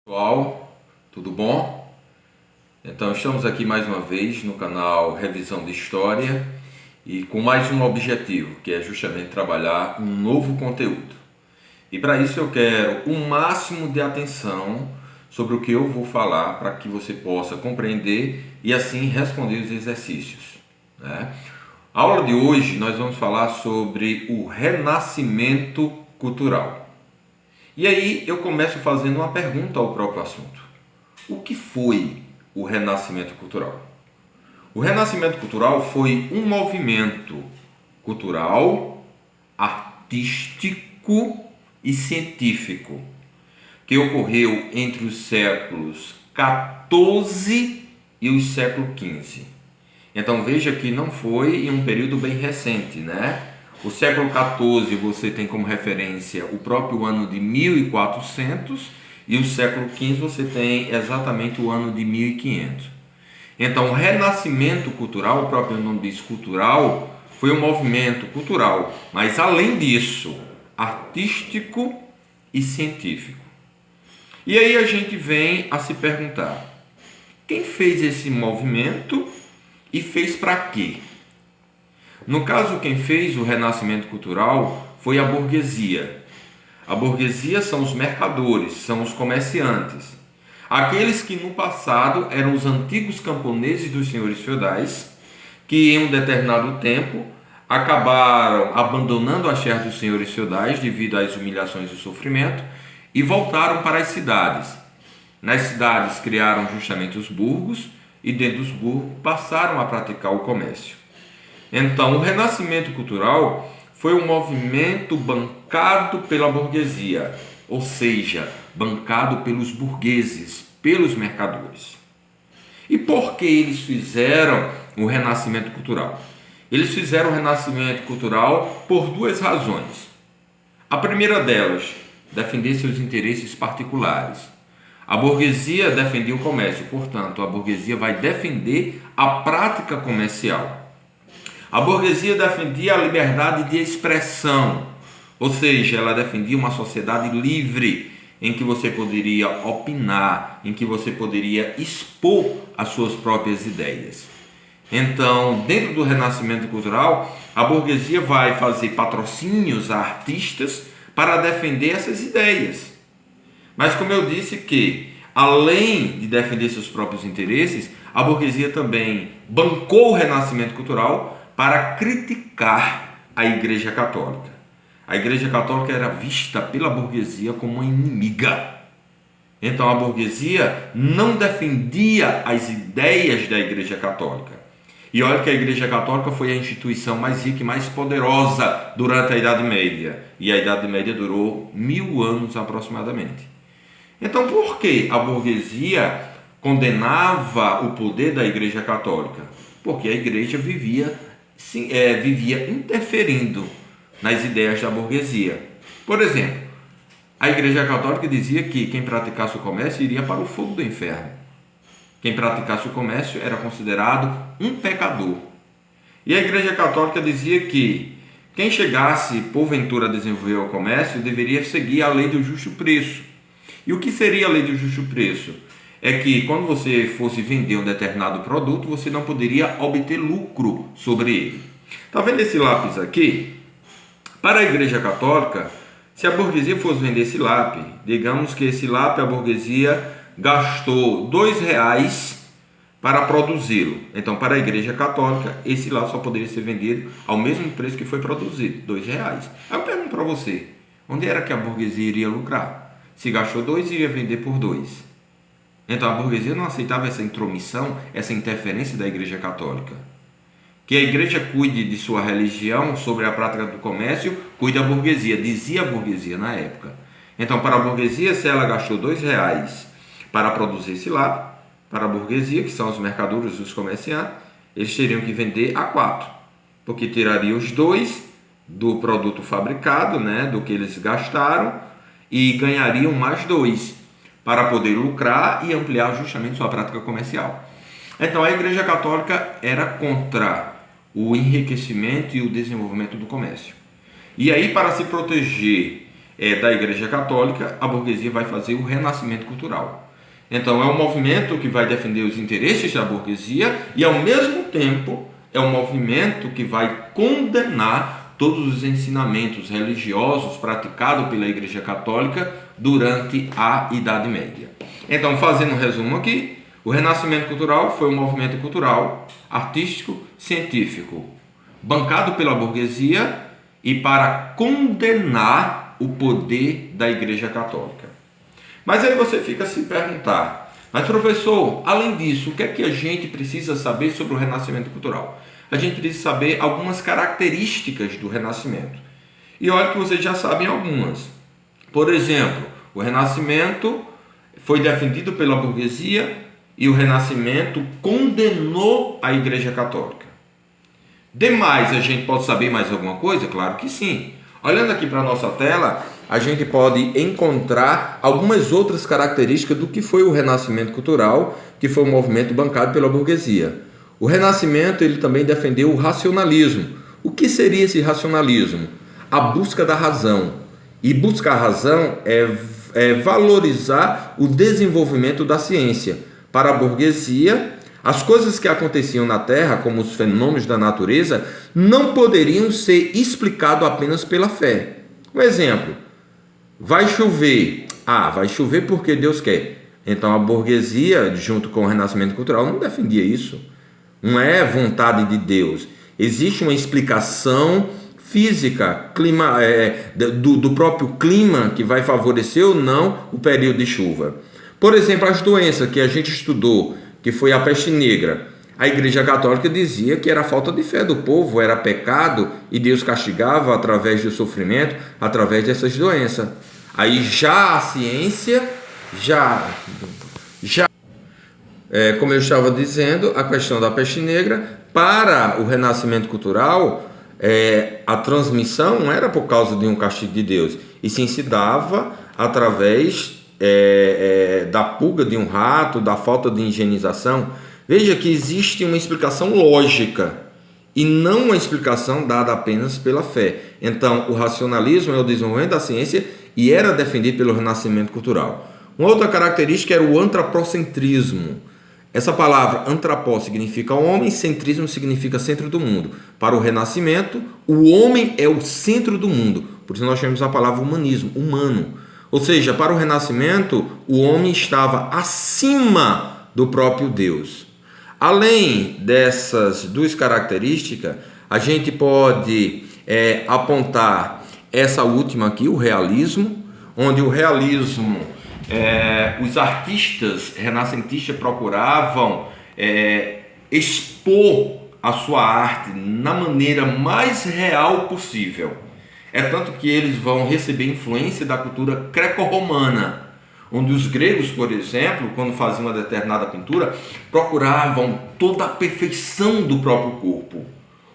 Pessoal, tudo bom? Então estamos aqui mais uma vez no canal Revisão de História e com mais um objetivo, que é justamente trabalhar um novo conteúdo. E para isso eu quero o máximo de atenção sobre o que eu vou falar para que você possa compreender e assim responder os exercícios, né? A aula de hoje nós vamos falar sobre o renascimento cultural. E aí eu começo fazendo uma pergunta ao próprio assunto. O que foi o Renascimento Cultural? O Renascimento Cultural foi um movimento cultural, artístico e científico que ocorreu entre os séculos XIV e o século XV. Então veja que não foi em um período bem recente, né? O século XIV você tem como referência o próprio ano de 1400 e o século XV você tem exatamente o ano de 1500. Então o renascimento cultural, o próprio nome diz cultural, foi um movimento cultural, mas além disso, artístico e científico. E aí a gente vem a se perguntar, quem fez esse movimento e fez para quê? No caso, quem fez o renascimento cultural foi a burguesia. A burguesia são os mercadores, são os comerciantes. Aqueles que no passado eram os antigos camponeses dos senhores feudais, que em um determinado tempo acabaram abandonando as terras dos senhores feudais devido às humilhações e sofrimento e voltaram para as cidades. Nas cidades criaram justamente os burgos e dentro dos burgos passaram a praticar o comércio. Então, o renascimento cultural foi um movimento bancado pela burguesia, ou seja, bancado pelos burgueses, pelos mercadores. E por que eles fizeram o renascimento cultural? Eles fizeram o renascimento cultural por duas razões. A primeira delas, defender seus interesses particulares. A burguesia defendia o comércio, portanto, a burguesia vai defender a prática comercial. A burguesia defendia a liberdade de expressão, ou seja, ela defendia uma sociedade livre, em que você poderia opinar, em que você poderia expor as suas próprias ideias. Então, dentro do renascimento cultural, a burguesia vai fazer patrocínios a artistas para defender essas ideias. Mas como eu disse que, além de defender seus próprios interesses, a burguesia também bancou o renascimento cultural para criticar a Igreja Católica. A Igreja Católica era vista pela burguesia como uma inimiga. Então a burguesia não defendia as ideias da Igreja Católica. E olha que a Igreja Católica foi a instituição mais rica e mais poderosa durante a Idade Média. E a Idade Média durou 1000 anos aproximadamente. Então por que a burguesia condenava o poder da Igreja Católica? Porque a Igreja vivia interferindo nas ideias da burguesia. Por exemplo, a Igreja Católica dizia que quem praticasse o comércio iria para o fogo do inferno. Quem praticasse o comércio era considerado um pecador. E a Igreja Católica dizia que quem chegasse porventura a desenvolver o comércio deveria seguir a lei do justo preço. E o que seria a lei do justo preço? É que quando você fosse vender um determinado produto, você não poderia obter lucro sobre ele. Está vendo esse lápis aqui? Para a Igreja Católica, se a burguesia fosse vender esse lápis, digamos que esse lápis a burguesia gastou R$2 para produzi-lo. Então, para a Igreja Católica, esse lápis só poderia ser vendido ao mesmo preço que foi produzido, R$2. Aí eu pergunto para você, onde era que a burguesia iria lucrar? Se gastou 2, iria vender por 2. Então a burguesia não aceitava essa intromissão, essa interferência da Igreja Católica. Que a igreja cuide de sua religião sobre a prática do comércio, cuide a burguesia, dizia a burguesia na época. Então para a burguesia, se ela gastou R$2 para produzir esse lápis, para a burguesia, que são os mercadores, os comerciantes, eles teriam que vender a 4, porque tiraria os 2 do produto fabricado, né, do que eles gastaram, e ganhariam mais 2. Para poder lucrar e ampliar justamente sua prática comercial. Então a Igreja Católica era contra o enriquecimento e o desenvolvimento do comércio. E aí, para se proteger da Igreja Católica, a burguesia vai fazer o renascimento cultural. Então é um movimento que vai defender os interesses da burguesia e, ao mesmo tempo, é um movimento que vai condenar todos os ensinamentos religiosos praticados pela Igreja Católica durante a Idade Média. Então, fazendo um resumo aqui, o Renascimento Cultural foi um movimento cultural, artístico, científico, bancado pela burguesia e para condenar o poder da Igreja Católica. Mas aí você fica a se perguntar, mas professor, além disso, o que é que a gente precisa saber sobre o Renascimento Cultural? A gente precisa saber algumas características do Renascimento. E olha que vocês já sabem algumas. Por exemplo, o Renascimento foi defendido pela burguesia e o Renascimento condenou a Igreja Católica. Demais, a gente pode saber mais alguma coisa? Claro que sim. Olhando aqui para a nossa tela, a gente pode encontrar algumas outras características do que foi o Renascimento Cultural, que foi um movimento bancado pela burguesia. O Renascimento ele também defendeu o racionalismo. O que seria esse racionalismo? A busca da razão. E buscar a razão é valorizar o desenvolvimento da ciência. Para a burguesia, as coisas que aconteciam na Terra, como os fenômenos da natureza, não poderiam ser explicados apenas pela fé. Um exemplo, vai chover. Vai chover porque Deus quer. Então a burguesia, junto com o Renascimento Cultural, não defendia isso. Não é vontade de Deus. Existe uma explicação física, do próprio clima, que vai favorecer ou não o período de chuva. Por exemplo, as doenças que a gente estudou, que foi a peste negra. A Igreja Católica dizia que era falta de fé do povo, era pecado, e Deus castigava através do sofrimento, através dessas doenças. Aí já a ciência, como eu estava dizendo, a questão da peste negra, para o Renascimento Cultural, a transmissão não era por causa de um castigo de Deus, e sim se dava através da pulga de um rato, da falta de higienização. Veja que existe uma explicação lógica e não uma explicação dada apenas pela fé. Então, o racionalismo é o desenvolvimento da ciência e era defendido pelo Renascimento Cultural. Uma outra característica era o antropocentrismo. Essa palavra antropó significa homem, centrismo significa centro do mundo. Para o Renascimento, o homem é o centro do mundo. Por isso nós chamamos a palavra humanismo, humano. Ou seja, para o Renascimento, o homem estava acima do próprio Deus. Além dessas duas características, a gente pode apontar essa última aqui, o realismo, onde o realismo, os artistas renascentistas procuravam expor a sua arte na maneira mais real possível. É tanto que eles vão receber influência da cultura greco-romana, onde os gregos, por exemplo, quando faziam uma determinada pintura, procuravam toda a perfeição do próprio corpo.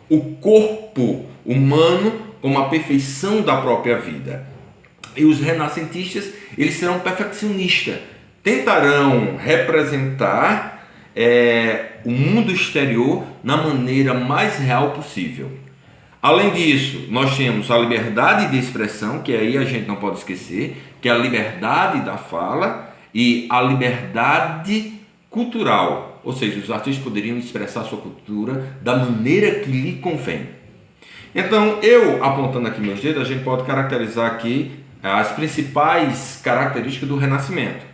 O corpo humano como a perfeição da própria vida. E os renascentistas, eles serão perfeccionistas, tentarão representar o mundo exterior na maneira mais real possível. Além disso, nós temos a liberdade de expressão, que aí a gente não pode esquecer, que é a liberdade da fala e a liberdade cultural. Ou seja, os artistas poderiam expressar sua cultura da maneira que lhe convém. Então, eu apontando aqui meus dedos, a gente pode caracterizar aqui as principais características do Renascimento.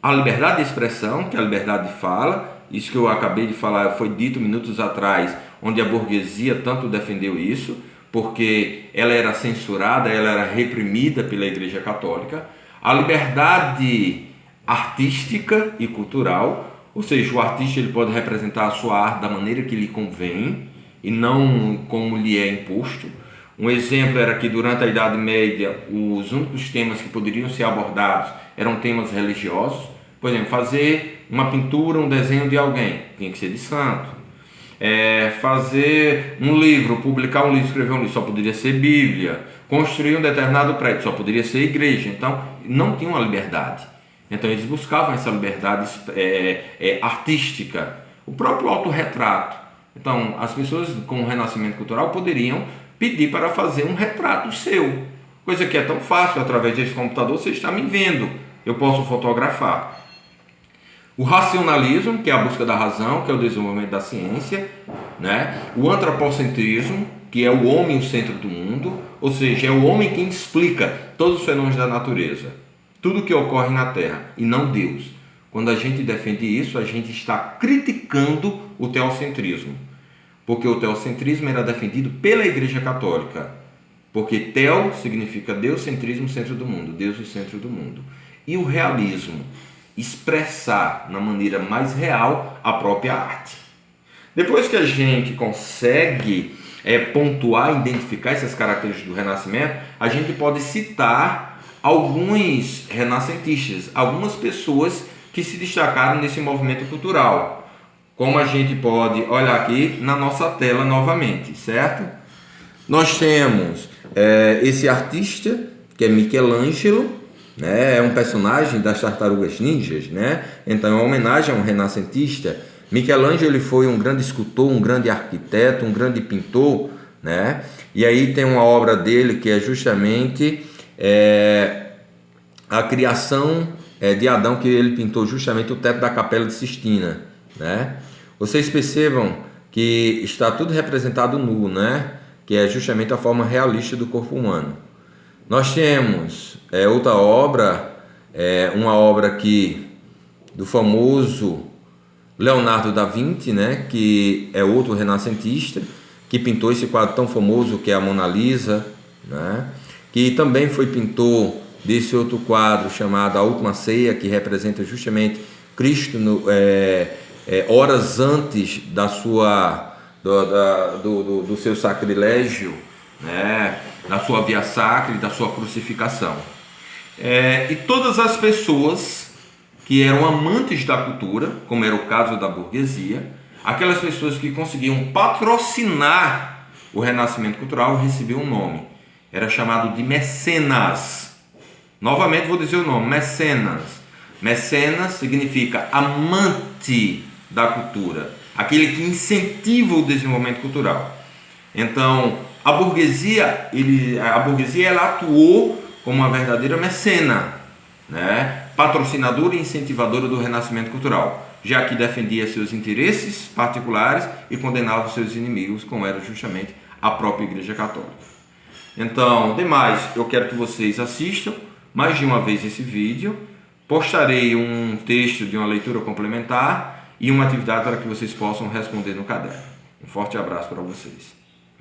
A liberdade de expressão, que é a liberdade de fala, isso que eu acabei de falar foi dito minutos atrás, onde a burguesia tanto defendeu isso, porque ela era censurada, ela era reprimida pela Igreja Católica. A liberdade artística e cultural, ou seja, o artista ele pode representar a sua arte da maneira que lhe convém e não como lhe é imposto. Um exemplo era que durante a Idade Média os únicos temas que poderiam ser abordados eram temas religiosos. Por exemplo, fazer uma pintura, um desenho de alguém, tinha que ser de santo. Fazer um livro, publicar um livro, escrever um livro, só poderia ser Bíblia. Construir um determinado prédio, só poderia ser igreja. Então, não tinha uma liberdade. Então, eles buscavam essa liberdade artística. O próprio autorretrato. Então, as pessoas com o Renascimento Cultural poderiam pedir para fazer um retrato seu. Coisa que é tão fácil, através desse computador você está me vendo, eu posso fotografar. O racionalismo, que é a busca da razão, que é o desenvolvimento da ciência, né? O antropocentrismo, que é o homem o centro do mundo, ou seja, é o homem quem explica todos os fenômenos da natureza, tudo que ocorre na Terra, e não Deus. Quando a gente defende isso, a gente está criticando o teocentrismo, porque o teocentrismo era defendido pela Igreja Católica, porque teo significa Deus, centrismo, centro do mundo, Deus o centro do mundo. E o realismo, expressar na maneira mais real a própria arte. Depois que a gente consegue pontuar, identificar essas características do Renascimento, a gente pode citar alguns renascentistas, algumas pessoas que se destacaram nesse movimento cultural, como a gente pode olhar aqui na nossa tela novamente, certo? Nós temos esse artista, que é Michelangelo, né? É um personagem das Tartarugas Ninjas, né? Então é uma homenagem a um renascentista. Michelangelo ele foi um grande escultor, um grande arquiteto, um grande pintor, né? E aí tem uma obra dele que é justamente a criação de Adão, que ele pintou justamente o teto da Capela de Sistina, né? Vocês percebam que está tudo representado nu, né? Que é justamente a forma realista do corpo humano. Nós temos outra obra, uma obra aqui do famoso Leonardo da Vinci, né? Que é outro renascentista, que pintou esse quadro tão famoso que é a Mona Lisa, né? Que também foi pintor desse outro quadro chamado A Última Ceia, que representa justamente Cristo horas antes da sua, do seu sacrilégio, né? Da sua via sacra e da sua crucificação. E todas as pessoas que eram amantes da cultura, como era o caso da burguesia, aquelas pessoas que conseguiam patrocinar o renascimento cultural, recebiam um nome. Era chamado de mecenas. Novamente vou dizer o nome, mecenas. Mecenas significa amante da cultura, aquele que incentiva o desenvolvimento cultural. Então, a burguesia ela atuou como uma verdadeira mecena, né? Patrocinadora e incentivadora do renascimento cultural, já que defendia seus interesses particulares e condenava seus inimigos, como era justamente a própria Igreja Católica. Então, demais, eu quero que vocês assistam mais de uma vez esse vídeo. Postarei um texto de uma leitura complementar e uma atividade para que vocês possam responder no caderno. Um forte abraço para vocês.